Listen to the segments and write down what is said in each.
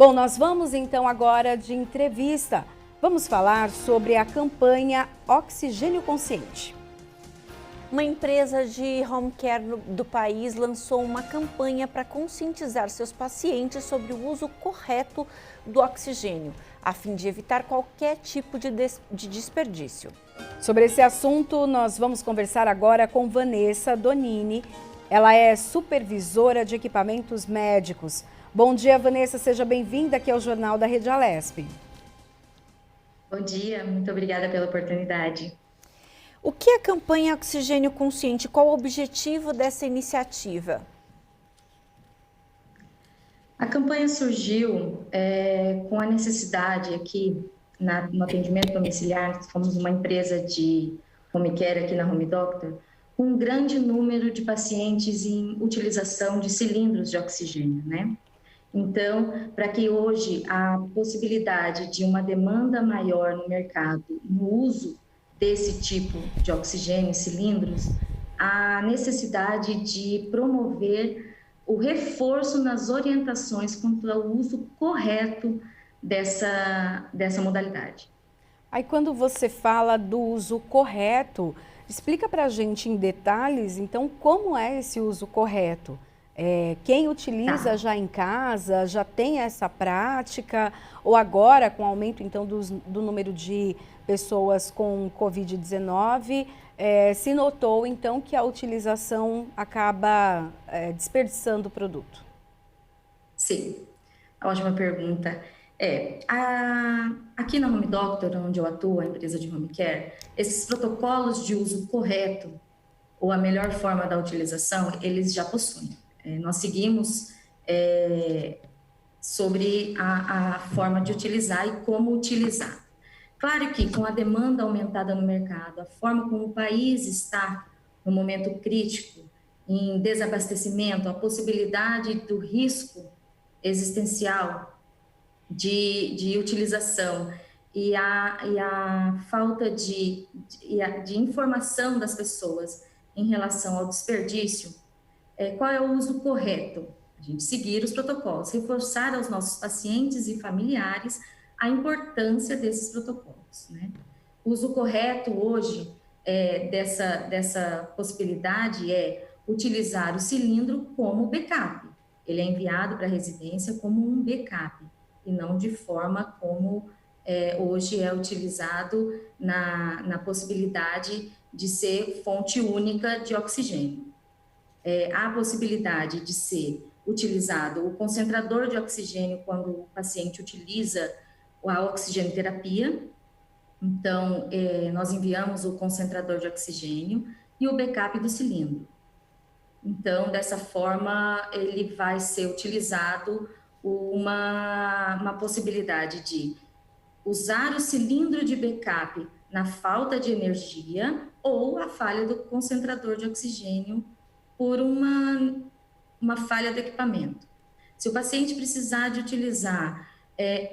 Bom, nós vamos então agora de entrevista. Vamos falar sobre a campanha Oxigênio Consciente. Uma empresa de home care do país lançou uma campanha para conscientizar seus pacientes sobre o uso correto do oxigênio, a fim de evitar qualquer tipo de desperdício. Sobre esse assunto, nós vamos conversar agora com Vanessa Donini. Ela é supervisora de equipamentos médicos. Bom dia, Vanessa, seja bem-vinda aqui ao Jornal da Rede Alesp. Bom dia, muito obrigada pela oportunidade. O que é a campanha Oxigênio Consciente? Qual o objetivo dessa iniciativa? A campanha surgiu com a necessidade aqui no atendimento domiciliar. Somos uma empresa de home care aqui na Home Doctor, com um grande número de pacientes em utilização de cilindros de oxigênio, né? Então, para que hoje a possibilidade de uma demanda maior no mercado, no uso desse tipo de oxigênio, cilindros, a necessidade de promover o reforço nas orientações quanto ao uso correto dessa modalidade. Aí quando você fala do uso correto, explica para a gente em detalhes, então, como é esse uso correto? Quem utiliza já em casa, já tem essa prática, ou agora, com o aumento então do número de pessoas com Covid-19, se notou então que a utilização acaba desperdiçando o produto? Sim, ótima pergunta. Aqui na Home Doctor, onde eu atuo, a empresa de home care, esses protocolos de uso correto, ou a melhor forma da utilização, eles já possuem. Nós seguimos sobre a forma de utilizar e como utilizar. Claro que com a demanda aumentada no mercado, a forma como o país está no momento crítico, em desabastecimento, a possibilidade do risco existencial de utilização e a falta de informação das pessoas em relação ao desperdício, qual é o uso correto? A gente seguir os protocolos, reforçar aos nossos pacientes e familiares a importância desses protocolos, né? O uso correto hoje dessa possibilidade é utilizar o cilindro como backup. Ele é enviado para a residência como um backup e não de forma como hoje é utilizado na possibilidade de ser fonte única de oxigênio. Há a possibilidade de ser utilizado o concentrador de oxigênio quando o paciente utiliza a oxigenoterapia. Então, nós enviamos o concentrador de oxigênio e o backup do cilindro. Então, dessa forma, ele vai ser utilizado uma possibilidade de usar o cilindro de backup na falta de energia ou a falha do concentrador de oxigênio por uma falha do equipamento. Se o paciente precisar de utilizar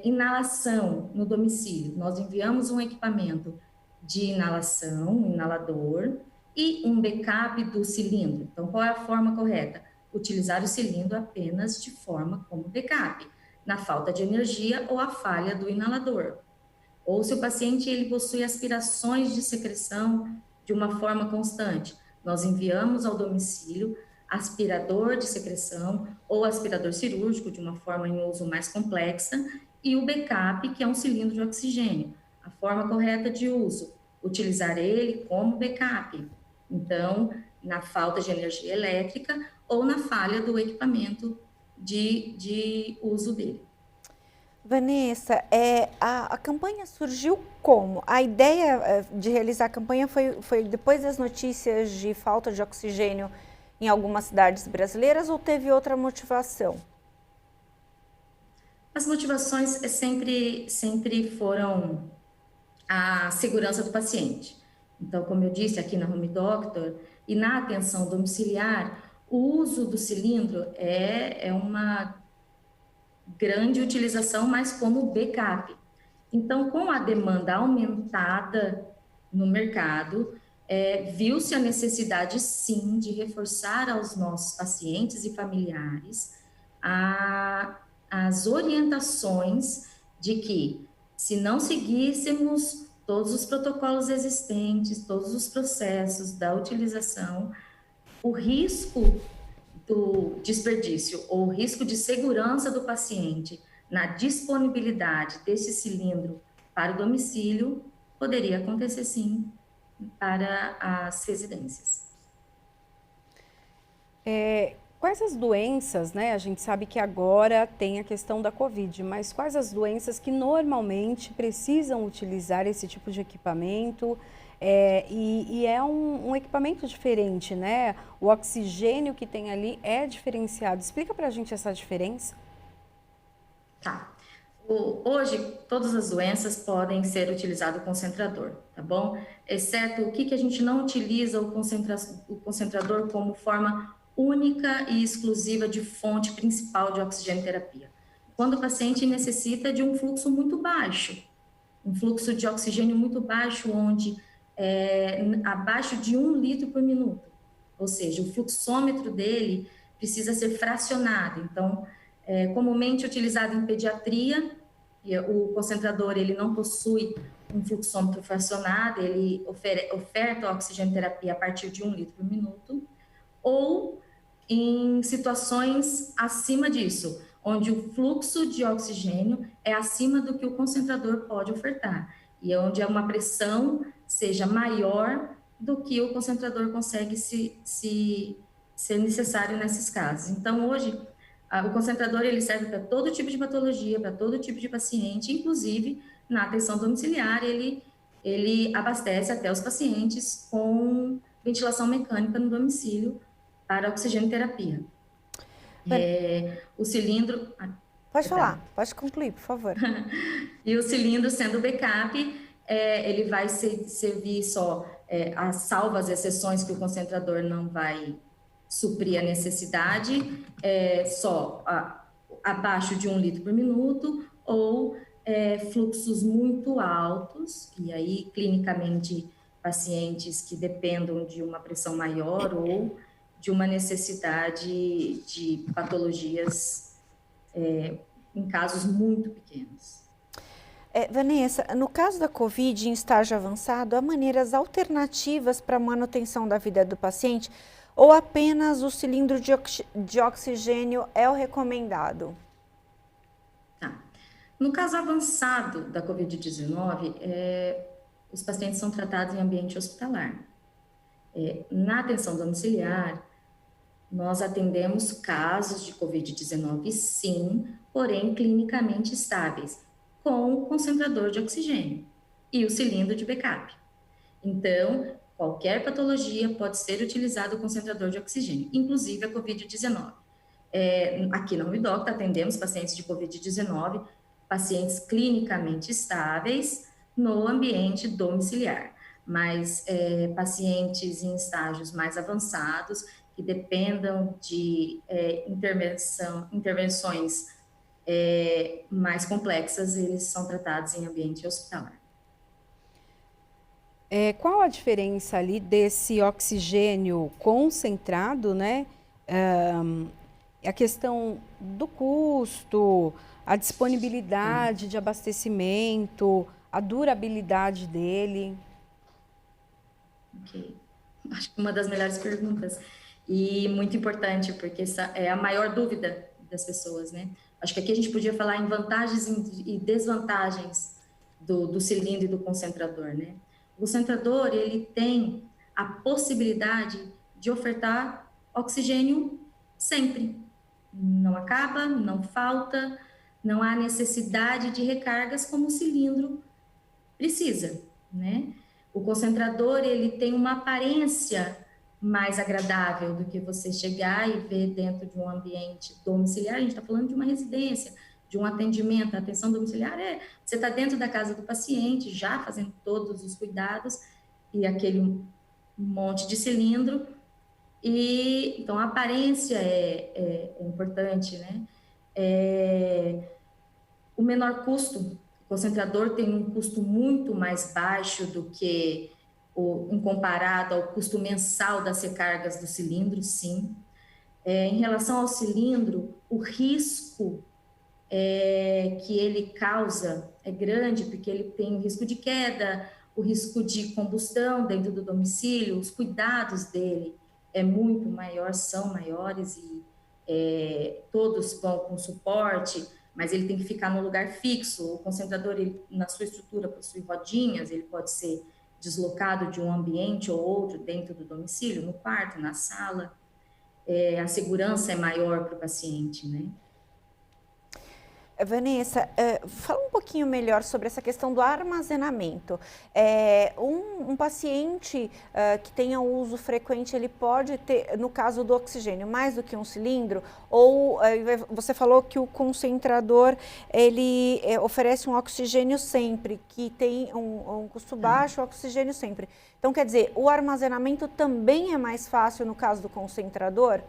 inalação no domicílio, nós enviamos um equipamento de inalação, um inalador, e um backup do cilindro. Então, qual é a forma correta? Utilizar o cilindro apenas de forma como backup, na falta de energia ou a falha do inalador. Ou se o paciente ele possui aspirações de secreção de uma forma constante, nós enviamos ao domicílio aspirador de secreção ou aspirador cirúrgico de uma forma em uso mais complexa e o backup, que é um cilindro de oxigênio. A forma correta de uso, utilizar ele como backup. Então, na falta de energia elétrica ou na falha do equipamento de uso dele. Vanessa, a campanha surgiu como? A ideia de realizar a campanha foi depois das notícias de falta de oxigênio em algumas cidades brasileiras ou teve outra motivação? As motivações sempre foram a segurança do paciente. Então, como eu disse aqui na Home Doctor e na atenção domiciliar, o uso do cilindro é uma grande utilização, mas como backup. Então, com a demanda aumentada no mercado, viu-se a necessidade, sim, de reforçar aos nossos pacientes e familiares as orientações de que, se não seguíssemos todos os protocolos existentes, todos os processos da utilização, o risco do desperdício ou o risco de segurança do paciente na disponibilidade desse cilindro para o domicílio poderia acontecer sim para as residências. Quais as doenças, né? A gente sabe que agora tem a questão da Covid, mas quais as doenças que normalmente precisam utilizar esse tipo de equipamento? E é um equipamento diferente, né? O oxigênio que tem ali é diferenciado. Explica pra gente essa diferença. Tá. Hoje, todas as doenças podem ser utilizado o concentrador, tá bom? Exceto o que a gente não utiliza o concentrador como forma única e exclusiva de fonte principal de oxigênio terapia. Quando o paciente necessita de um fluxo muito baixo, um fluxo de oxigênio muito baixo, onde abaixo de 1 litro por minuto, ou seja, o fluxômetro dele precisa ser fracionado. Então, comumente utilizado em pediatria, e o concentrador ele não possui um fluxômetro fracionado, ele oferta oxigênio terapia a partir de 1 litro por minuto, ou em situações acima disso, onde o fluxo de oxigênio é acima do que o concentrador pode ofertar, e onde uma pressão seja maior do que o concentrador consegue ser necessário nesses casos. Então, hoje, o concentrador ele serve para todo tipo de patologia, para todo tipo de paciente, inclusive na atenção domiciliar, ele abastece até os pacientes com ventilação mecânica no domicílio para oxigênio terapia. O cilindro... Pode falar, pode concluir, por favor. E o cilindro, sendo backup, ele vai servir só salvo as exceções que o concentrador não vai suprir a necessidade, só abaixo de 1 litro por minuto, ou fluxos muito altos, e aí clinicamente pacientes que dependam de uma pressão maior ou de uma necessidade de patologias em casos muito pequenos. Vanessa, no caso da Covid em estágio avançado, há maneiras alternativas para a manutenção da vida do paciente ou apenas o cilindro de oxigênio é o recomendado? Tá. No caso avançado da Covid-19, os pacientes são tratados em ambiente hospitalar. Na atenção domiciliar, nós atendemos casos de Covid-19, sim, porém clinicamente estáveis, com o concentrador de oxigênio e o cilindro de backup. Então, qualquer patologia pode ser utilizado o concentrador de oxigênio, inclusive a Covid-19. Aqui na Unidocta atendemos pacientes de Covid-19, pacientes clinicamente estáveis no ambiente domiciliar, mas pacientes em estágios mais avançados que dependam de intervenções mais complexas, eles são tratados em ambiente hospitalar. Qual a diferença ali desse oxigênio concentrado, né? A questão do custo, a disponibilidade de abastecimento, a durabilidade dele? Ok. Acho que uma das melhores perguntas e muito importante, porque essa é a maior dúvida das pessoas, né? Acho que aqui a gente podia falar em vantagens e desvantagens do cilindro e do concentrador, né? O concentrador, ele tem a possibilidade de ofertar oxigênio sempre. Não acaba, não falta, não há necessidade de recargas como o cilindro precisa, né? O concentrador, ele tem uma aparência mais agradável do que você chegar e ver dentro de um ambiente domiciliar. A gente está falando de uma residência, de um atendimento. A atenção domiciliar você está dentro da casa do paciente, já fazendo todos os cuidados, e aquele monte de cilindro. E então a aparência é importante, né? O menor custo, o concentrador tem um custo muito mais baixo do que em comparado ao custo mensal das recargas do cilindro, sim. Em relação ao cilindro, o risco que ele causa é grande, porque ele tem o risco de queda, o risco de combustão dentro do domicílio, os cuidados dele é muito maior, são maiores e todos vão com suporte, mas ele tem que ficar no lugar fixo. O concentrador, ele, na sua estrutura, possui rodinhas, ele pode ser deslocado de um ambiente ou outro dentro do domicílio, no quarto, na sala. A segurança é maior para o paciente, né? Vanessa, fala um pouquinho melhor sobre essa questão do armazenamento. Um paciente que tenha uso frequente, ele pode ter, no caso do oxigênio, mais do que um cilindro? Ou você falou que o concentrador, ele oferece um oxigênio sempre, que tem um custo baixo, oxigênio sempre. Então, quer dizer, o armazenamento também é mais fácil no caso do concentrador?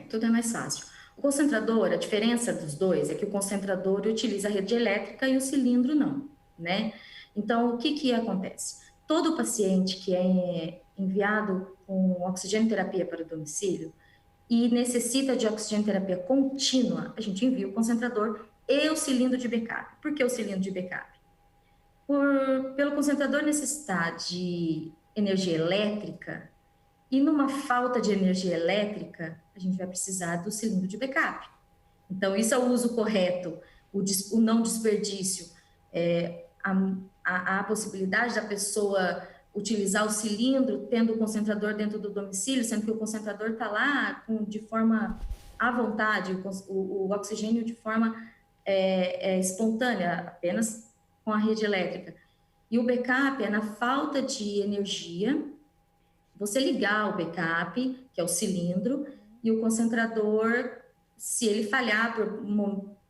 Tudo é mais fácil. O concentrador, a diferença dos dois é que o concentrador utiliza a rede elétrica e o cilindro não, né? Então, o que acontece? Todo paciente que é enviado com oxigênio terapia para o domicílio e necessita de oxigênio terapia contínua, a gente envia o concentrador e o cilindro de backup. Por que o cilindro de backup? Pelo concentrador necessitar de energia elétrica, e numa falta de energia elétrica, a gente vai precisar do cilindro de backup. Então, isso é o uso correto, o não desperdício. A possibilidade da pessoa utilizar o cilindro tendo o concentrador dentro do domicílio, sendo que o concentrador está lá de forma à vontade, o oxigênio de forma espontânea, apenas com a rede elétrica. E o backup é na falta de energia, você ligar o backup, que é o cilindro, e o concentrador, se ele falhar por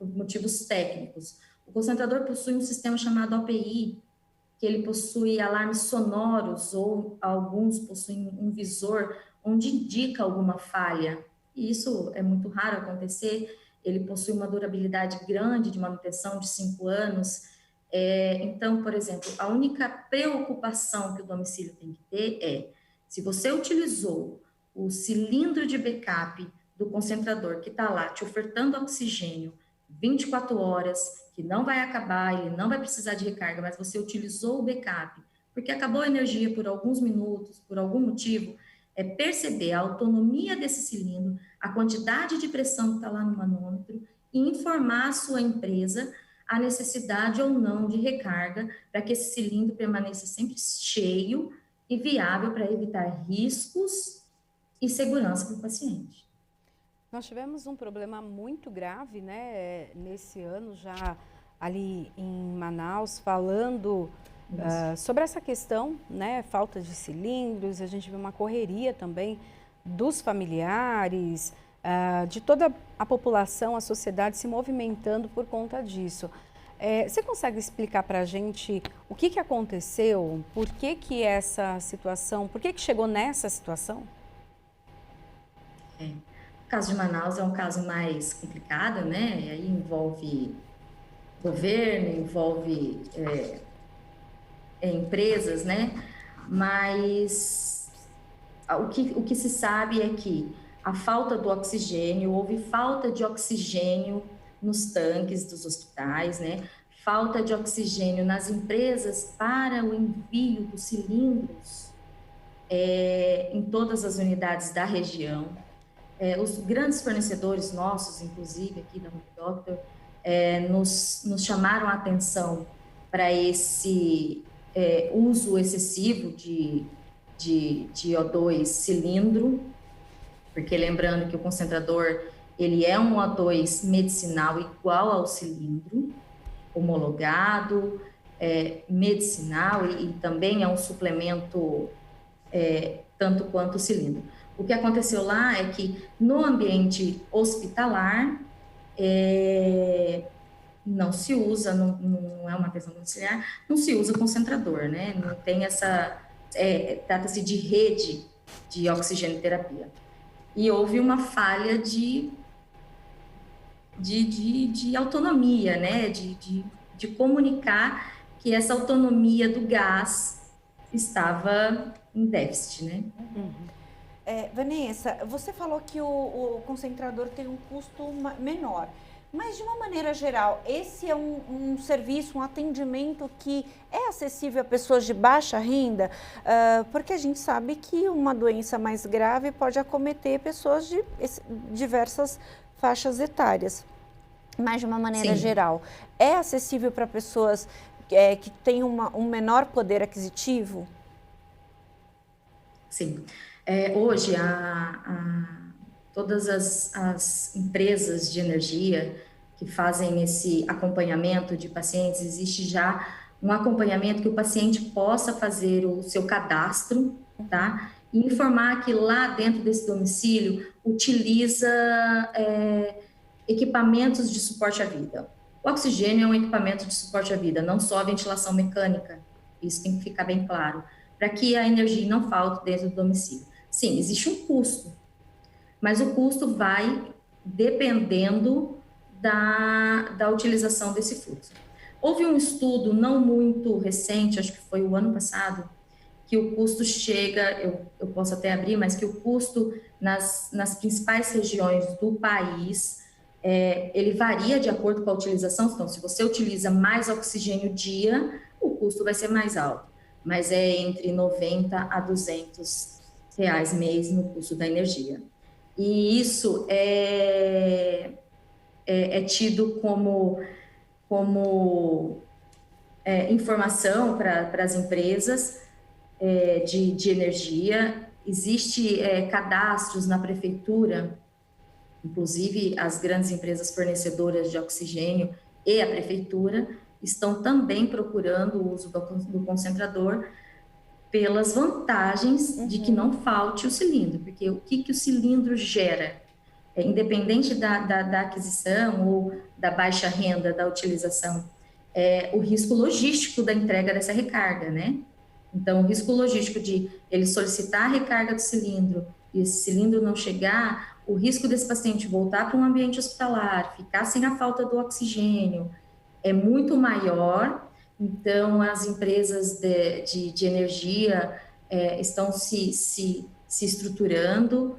motivos técnicos. O concentrador possui um sistema chamado API, que ele possui alarmes sonoros, ou alguns possuem um visor, onde indica alguma falha. E isso é muito raro acontecer. Ele possui uma durabilidade grande de manutenção de 5 anos. Então, por exemplo, a única preocupação que o domicílio tem que ter se você utilizou o cilindro de backup do concentrador que está lá te ofertando oxigênio 24 horas, que não vai acabar, ele não vai precisar de recarga, mas você utilizou o backup, porque acabou a energia por alguns minutos, por algum motivo, perceber a autonomia desse cilindro, a quantidade de pressão que está lá no manômetro e informar a sua empresa a necessidade ou não de recarga para que esse cilindro permaneça sempre cheio e viável para evitar riscos e segurança para o paciente. Nós tivemos um problema muito grave, né, nesse ano já ali em Manaus, falando sobre essa questão, né, falta de cilindros. A gente viu uma correria também dos familiares, de toda a população, a sociedade se movimentando por conta disso. Você consegue explicar para a gente o que aconteceu? Por que essa situação, por que chegou nessa situação? O caso de Manaus é um caso mais complicado, né? E aí envolve governo, envolve empresas, né? Mas o que se sabe é que a falta do oxigênio, houve falta de oxigênio nos tanques dos hospitais, né? Falta de oxigênio nas empresas para o envio dos cilindros em todas as unidades da região. Os grandes fornecedores nossos, inclusive aqui da Home Doctor, nos chamaram a atenção para esse uso excessivo de O2 cilindro, porque lembrando que o concentrador ele é um O2 medicinal igual ao cilindro, homologado, medicinal e também é um suplemento tanto quanto o cilindro. O que aconteceu lá é que no ambiente hospitalar não se usa, não é uma atenção domiciliar, não se usa concentrador, né? Não tem essa, trata-se de rede de oxigênio terapia. E houve uma falha de autonomia, né? De comunicar que essa autonomia do gás estava em déficit, né? Vanessa, você falou que o concentrador tem um custo menor, Mas, de uma maneira geral, esse é um serviço, um atendimento que é acessível a pessoas de baixa renda? Porque a gente sabe que uma doença mais grave pode acometer pessoas de diversas faixas etárias. Mas, de uma maneira geral, é acessível para pessoas que têm um menor poder aquisitivo? Sim. Hoje, todas as empresas de energia que fazem esse acompanhamento de pacientes, existe já um acompanhamento que o paciente possa fazer o seu cadastro, tá? E informar que lá dentro desse domicílio utiliza equipamentos de suporte à vida. O oxigênio é um equipamento de suporte à vida, não só a ventilação mecânica, isso tem que ficar bem claro, para que a energia não falte dentro do domicílio. Sim, existe um custo, mas o custo vai dependendo da utilização desse fluxo. Houve um estudo não muito recente, acho que foi o ano passado, que o custo chega, eu posso até abrir, mas que o custo nas principais regiões do país, ele varia de acordo com a utilização. Então, se você utiliza mais oxigênio dia, o custo vai ser mais alto, mas é entre 90 a 200 reais mês no custo da energia. E isso é tido como informação para as empresas de energia. Existe cadastros na prefeitura, inclusive as grandes empresas fornecedoras de oxigênio e a prefeitura estão também procurando o uso do concentrador pelas vantagens de que não falte o cilindro, porque o que o cilindro gera? Independente da aquisição ou da baixa renda da utilização, o risco logístico da entrega dessa recarga, né? Então, o risco logístico de ele solicitar a recarga do cilindro e esse cilindro não chegar, o risco desse paciente voltar para um ambiente hospitalar, ficar sem a falta do oxigênio, é muito maior. Então, as empresas de energia estão se estruturando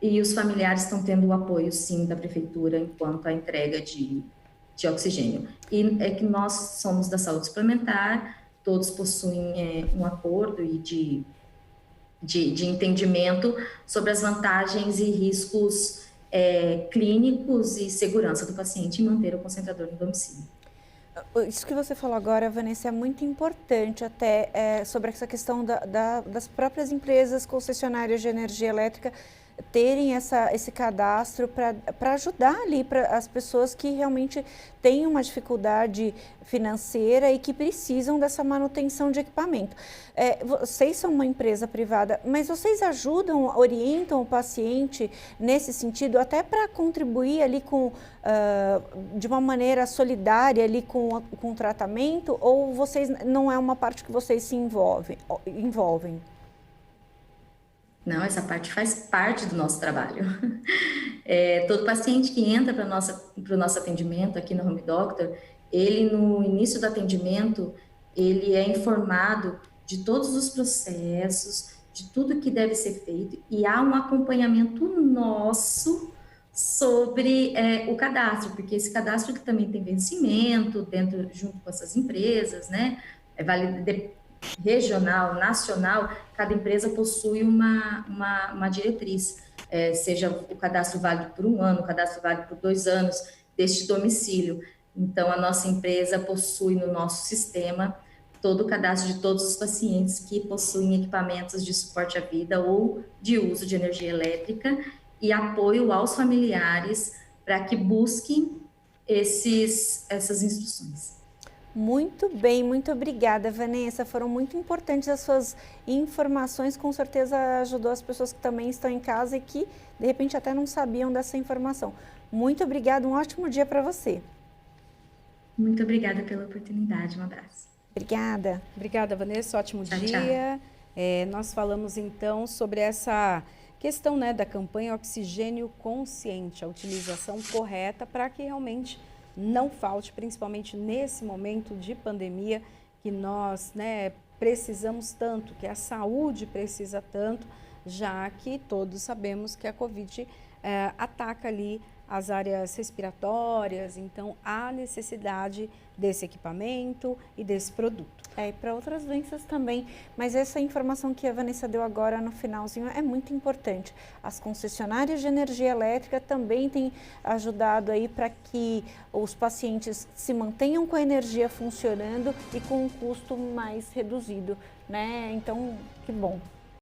e os familiares estão tendo o apoio, sim, da prefeitura enquanto a entrega de oxigênio. E é que nós somos da saúde suplementar, todos possuem um acordo e de entendimento sobre as vantagens e riscos clínicos e segurança do paciente em manter o concentrador no domicílio. Isso que você falou agora, Vanessa, é muito importante até sobre essa questão das próprias empresas concessionárias de energia elétrica terem esse cadastro para ajudar ali para as pessoas que realmente têm uma dificuldade financeira e que precisam dessa manutenção de equipamento. Vocês são uma empresa privada, mas vocês ajudam, orientam o paciente nesse sentido, até para contribuir ali de uma maneira solidária ali com o tratamento, ou vocês não é uma parte que vocês se envolvem? Não, essa parte faz parte do nosso trabalho. Todo paciente que entra para o nosso atendimento aqui no Home Doctor, ele no início do atendimento, ele é informado de todos os processos, de tudo que deve ser feito, e há um acompanhamento nosso sobre o cadastro, porque esse cadastro que também tem vencimento junto com essas empresas, né? Regional, nacional, cada empresa possui uma diretriz, seja o cadastro válido por 1 ano, o cadastro válido por 2 anos deste domicílio. Então, a nossa empresa possui no nosso sistema todo o cadastro de todos os pacientes que possuem equipamentos de suporte à vida ou de uso de energia elétrica e apoio aos familiares para que busquem essas instruções. Muito bem, muito obrigada, Vanessa. Foram muito importantes as suas informações, com certeza ajudou as pessoas que também estão em casa e que, de repente, até não sabiam dessa informação. Muito obrigada, um ótimo dia para você. Muito obrigada pela oportunidade, um abraço. Obrigada. Obrigada, Vanessa, ótimo Tchau, dia. Nós falamos, então, sobre essa questão, né, da campanha Oxigênio Consciente, a utilização correta para que realmente não falte, principalmente nesse momento de pandemia que nós, né, precisamos tanto, que a saúde precisa tanto, já que todos sabemos que a Covid ataca ali as áreas respiratórias, então há necessidade desse equipamento e desse produto. E para outras doenças também, mas essa informação que a Vanessa deu agora no finalzinho é muito importante. As concessionárias de energia elétrica também têm ajudado aí para que os pacientes se mantenham com a energia funcionando e com um custo mais reduzido, né? Então, que bom.